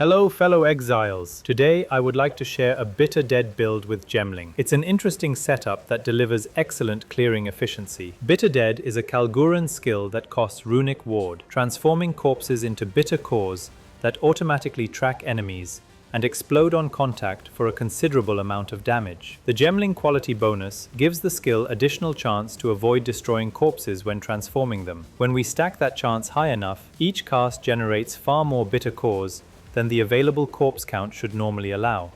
Hello fellow exiles! Today I would like to share a Bitter Dead build with Gemling. It's an interesting setup that delivers excellent clearing efficiency. Bitter Dead is a Kalguuran skill that costs Runic Ward, transforming corpses into bitter cores that automatically track enemies and explode on contact for a considerable amount of damage. The Gemling quality bonus gives the skill additional chance to avoid destroying corpses when transforming them. When we stack that chance high enough, each cast generates far more bitter cores than the available corpse count should normally allow.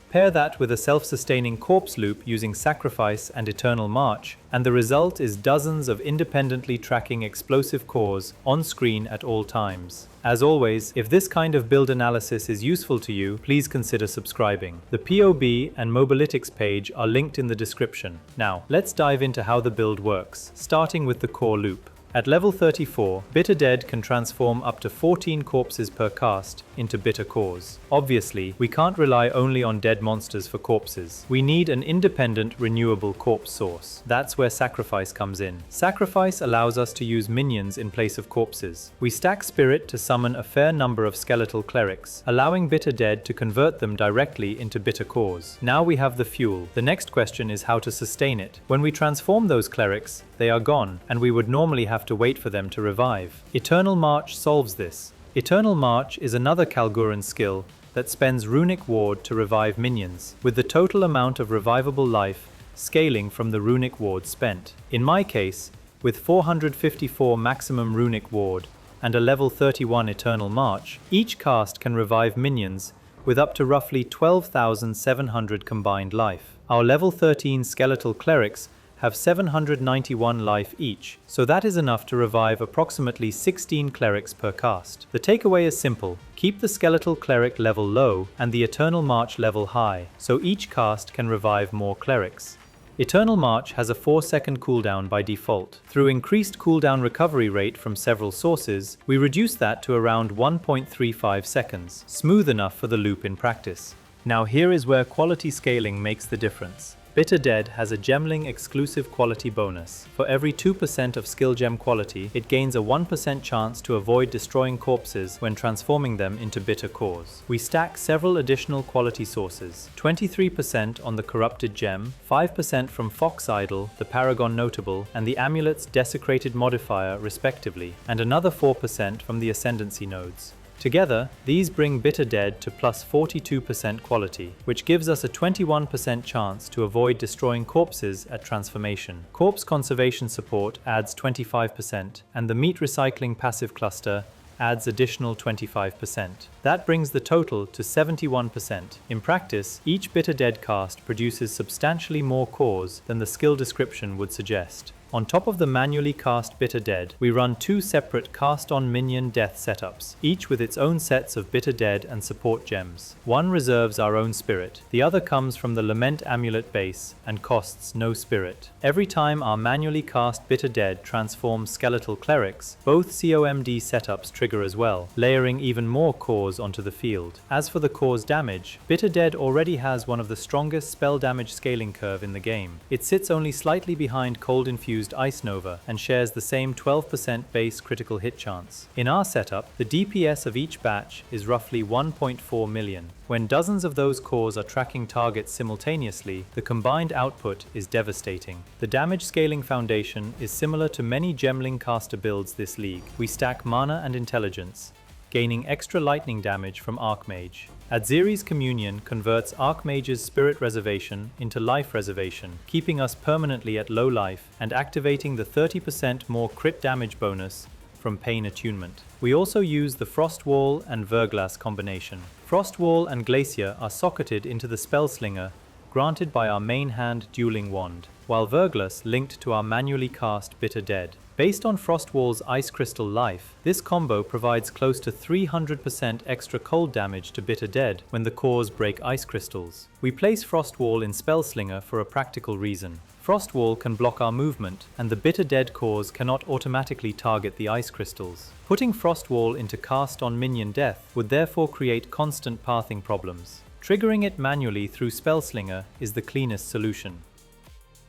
Pair that with a self-sustaining corpse loop using Sacrifice and Eternal March, and the result is dozens of independently tracking explosive cores on screen at all times. As always, if this kind of build analysis is useful to you, please consider subscribing. The PoE and Mobalytics page are linked in the description. Now, let's dive into how the build works, starting with the core loop. At level 34, Bitter Dead can transform up to 14 corpses per cast into bitter cores. Obviously, we can't rely only on dead monsters for corpses. We need an independent, renewable corpse source. That's where Sacrifice comes in. Sacrifice allows us to use minions in place of corpses. We stack Spirit to summon a fair number of skeletal clerics, allowing Bitter Dead to convert them directly into bitter cores. Now we have the fuel. The next question is how to sustain it. When we transform those clerics, they are gone, and we would normally have to wait for them to revive. Eternal March solves this. Eternal March is another Kalguuran skill that spends Runic Ward to revive minions, with the total amount of revivable life scaling from the Runic Ward spent. In my case, with 454 maximum Runic Ward and a level 31 Eternal March, each cast can revive minions with up to roughly 12,700 combined life. Our level 13 skeletal clerics have 791 life each, so that is enough to revive approximately 16 clerics per cast. The takeaway is simple: keep the skeletal cleric level low and the Eternal March level high, so each cast can revive more clerics. Eternal March has a 4-second cooldown by default. Through increased cooldown recovery rate from several sources, we reduce that to around 1.35 seconds, smooth enough for the loop in practice. Now here is where quality scaling makes the difference. Bitter Dead has a Gemling exclusive quality bonus. For every 2% of skill gem quality, it gains a 1% chance to avoid destroying corpses when transforming them into bitter cores. We stack several additional quality sources: 23% on the corrupted gem, 5% from Fox Idol, the Paragon Notable, and the amulet's desecrated modifier respectively, and another 4% from the ascendancy nodes. Together, these bring Bitter Dead to plus 42% quality, which gives us a 21% chance to avoid destroying corpses at transformation. Corpse conservation support adds 25%, and the meat recycling passive cluster adds additional 25%. That brings the total to 71%. In practice, each Bitter Dead cast produces substantially more cores than the skill description would suggest. On top of the manually cast Bitter Dead, we run two separate cast-on Minion Death setups, each with its own sets of Bitter Dead and support gems. One reserves our own spirit, the other comes from the Lament Amulet base and costs no spirit. Every time our manually cast Bitter Dead transforms skeletal clerics, both COMD setups trigger as well, layering even more cores onto the field. As for the core's damage, Bitter Dead already has one of the strongest spell damage scaling curve in the game. It sits only slightly behind Cold Infused Ice Nova and shares the same 12% base critical hit chance. In our setup, the DPS of each batch is roughly 1.4 million. When dozens of those cores are tracking targets simultaneously, the combined output is devastating. The damage scaling foundation is similar to many Gemling caster builds this league. We stack mana and intelligence, gaining extra lightning damage from Archmage. Adziri's Communion converts Archmage's Spirit Reservation into Life Reservation, keeping us permanently at low life and activating the 30% more crit damage bonus from Pain Attunement. We also use the Frost Wall and Verglass combination. Frost Wall and Glacier are socketed into the Spellslinger granted by our main hand Dueling Wand, while Verglass linked to our manually cast Bitter Dead. Based on Frostwall's Ice Crystal life, this combo provides close to 300% extra cold damage to Bitter Dead when the cores break ice crystals. We place Frostwall in Spellslinger for a practical reason. Frostwall can block our movement, and the Bitter Dead cores cannot automatically target the ice crystals. Putting Frostwall into cast-on Minion Death would therefore create constant pathing problems. Triggering it manually through Spellslinger is the cleanest solution.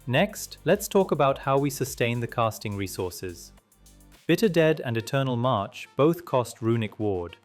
Next, let's talk about how we sustain the casting resources. Bitter Dead and Eternal March both cost Runic Ward,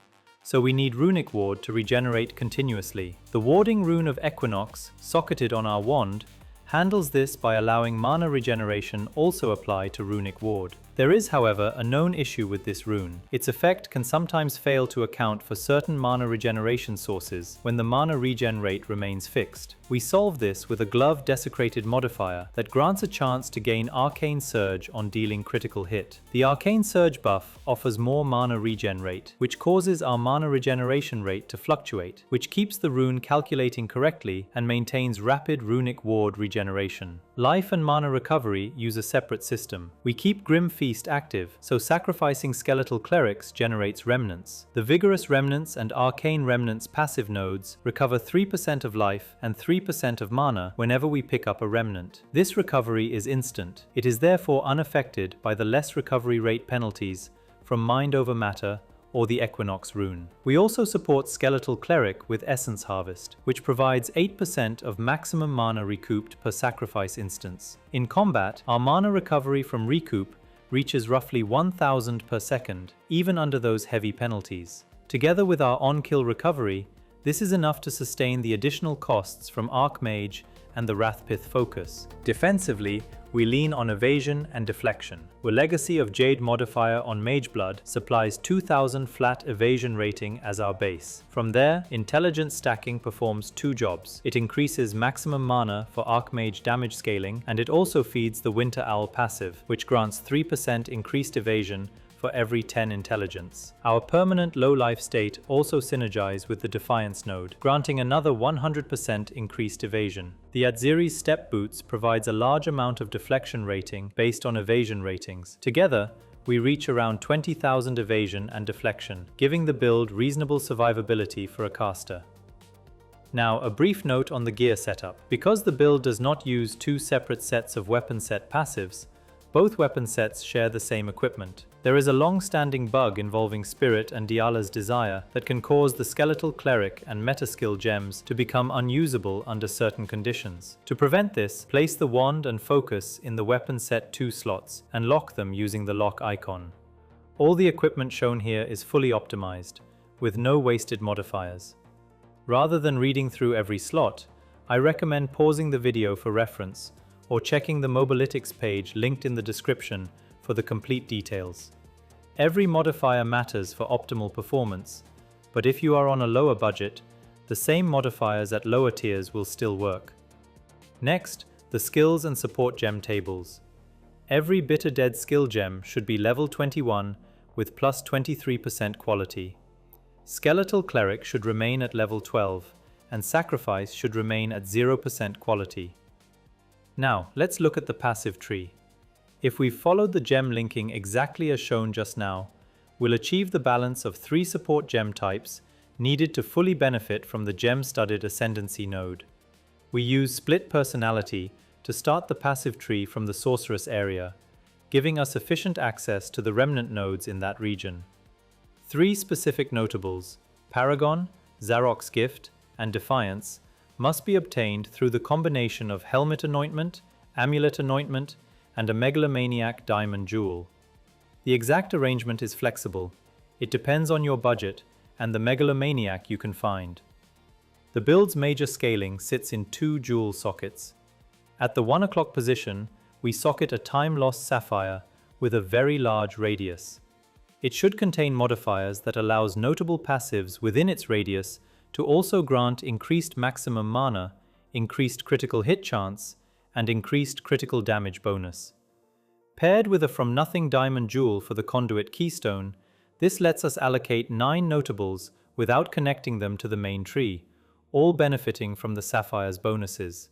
so we need Runic Ward to regenerate continuously. The Warding Rune of Equinox, socketed on our wand, handles this by allowing mana regeneration also apply to Runic Ward. There is, however, a known issue with this rune. Its effect can sometimes fail to account for certain mana regeneration sources when the mana regen rate remains fixed. We solve this with a Glove Desecrated modifier that grants a chance to gain Arcane Surge on dealing critical hit. The Arcane Surge buff offers more mana regen rate, which causes our mana regeneration rate to fluctuate, which keeps the rune calculating correctly and maintains rapid Runic Ward regeneration. Life and mana recovery use a separate system. We keep Grim Feast active, so sacrificing Skeletal Clerics generates Remnants. The Vigorous Remnants and Arcane Remnants passive nodes recover 3% of life and 3% of mana whenever we pick up a Remnant. This recovery is instant. It is therefore unaffected by the less recovery rate penalties from Mind Over Matter or the Equinox rune. We also support Skeletal Cleric with Essence Harvest, which provides 8% of maximum mana recouped per sacrifice instance. In combat, our mana recovery from recoup reaches roughly 1000 per second, even under those heavy penalties. Together with our on-kill recovery, this is enough to sustain the additional costs from Archmage and the Wrathpith focus. Defensively, we lean on evasion and deflection. The Legacy of Jade modifier on Mageblood supplies 2000 flat evasion rating as our base. From there, Intelligence stacking performs two jobs. It increases maximum mana for Archmage damage scaling, and it also feeds the Winter Owl passive, which grants 3% increased evasion for every 10 intelligence. Our permanent low life state also synergizes with the Defiance node, granting another 100% increased evasion. The Atziri's Step Boots provides a large amount of deflection rating based on evasion ratings. Together, we reach around 20,000 evasion and deflection, giving the build reasonable survivability for a caster. Now, a brief note on the gear setup. Because the build does not use two separate sets of weapon set passives, both weapon sets share the same equipment. There is a long-standing bug involving Spirit and Diala's Desire that can cause the Skeletal Cleric and Metaskill gems to become unusable under certain conditions. To prevent this, place the wand and focus in the weapon set 2 slots and lock them using the lock icon. All the equipment shown here is fully optimized, with no wasted modifiers. Rather than reading through every slot, I recommend pausing the video for reference, or checking the Mobalytics page linked in the description for the complete details. Every modifier matters for optimal performance, but if you are on a lower budget, the same modifiers at lower tiers will still work. Next, the skills and support gem tables. Every Bitter Dead skill gem should be level 21 with plus 23% quality. Skeletal Cleric should remain at level 12, and Sacrifice should remain at 0% quality. Now, let's look at the passive tree. If we've followed the gem linking exactly as shown just now, we'll achieve the balance of 3 support gem types needed to fully benefit from the gem-studded Ascendancy node. We use Split Personality to start the passive tree from the Sorceress area, giving us efficient access to the remnant nodes in that region. 3 specific notables, Paragon, Zarok's Gift, and Defiance, must be obtained through the combination of Helmet Anointment, Amulet Anointment, and a Megalomaniac Diamond Jewel. The exact arrangement is flexible. It depends on your budget and the Megalomaniac you can find. The build's major scaling sits in 2 jewel sockets. At the 1 o'clock position, we socket a time-lost sapphire with a very large radius. It should contain modifiers that allows notable passives within its radius to also grant increased maximum mana, increased critical hit chance, and increased critical damage bonus. Paired with a From Nothing Diamond Jewel for the Conduit Keystone, this lets us allocate 9 notables without connecting them to the main tree, all benefiting from the Sapphire's bonuses.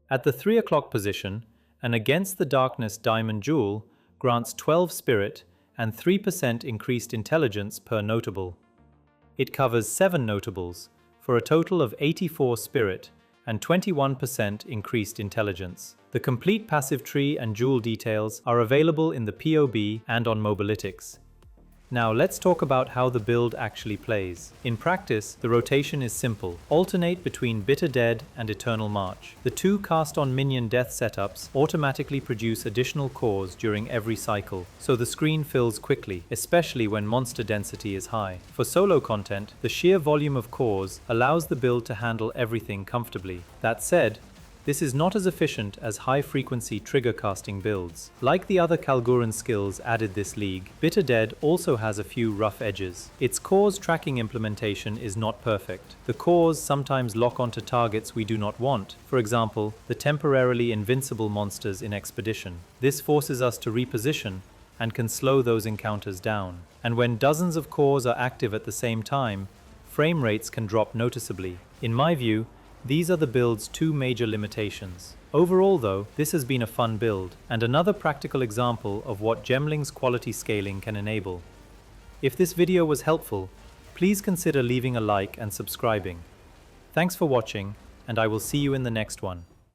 At the 3 o'clock position, an Against the Darkness Diamond Jewel grants 12 Spirit and 3% increased intelligence per notable. It covers 7 notables, for a total of 84 Spirit and 21% increased intelligence. The complete passive tree and jewel details are available in the POB and on Mobalytics. Now let's talk about how the build actually plays. In practice, the rotation is simple. Alternate between Bitter Dead and Eternal March. The two cast on Minion Death setups automatically produce additional cores during every cycle, so the screen fills quickly, especially when monster density is high. For solo content, the sheer volume of cores allows the build to handle everything comfortably. That said, this is not as efficient as high-frequency trigger casting builds. Like the other Kalguuran skills added this league, Bitter Dead also has a few rough edges. Its cores tracking implementation is not perfect. The cores sometimes lock onto targets we do not want, for example, the temporarily invincible monsters in Expedition. This forces us to reposition and can slow those encounters down. And when dozens of cores are active at the same time, frame rates can drop noticeably. In my view, these are the build's two major limitations. Overall though, this has been a fun build, and another practical example of what Gemling's quality scaling can enable. If this video was helpful, please consider leaving a like and subscribing. Thanks for watching, and I will see you in the next one.